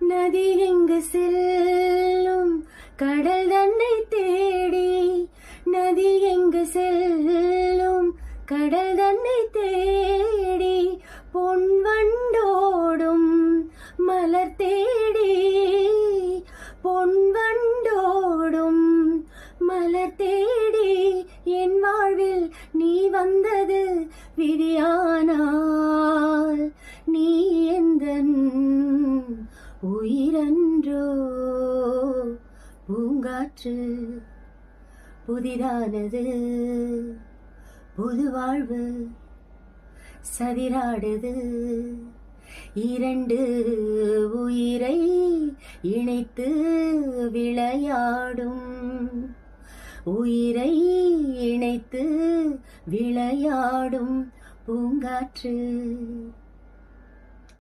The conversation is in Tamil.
நதி எங்கு செல்லும் கடல் தன்னை தேடி, நதி எங்கு செல்லும் கடல் தன்னை தேடி, பொன் வண்டோடும் மலர் தேடி, பொன் வண்டோடும் மலர் தேடி, என் வாழ்வில் நீ வந்தது விதியானால், நீ எந்தன் உயிரன்றோ. பூங்காற்று புதிதானது, புது வாழ்வு சதிராடுது, இரண்டு உயிரை இணைத்து விளையாடும், உயிரை இணைத்து விளையாடும் பூங்காற்று.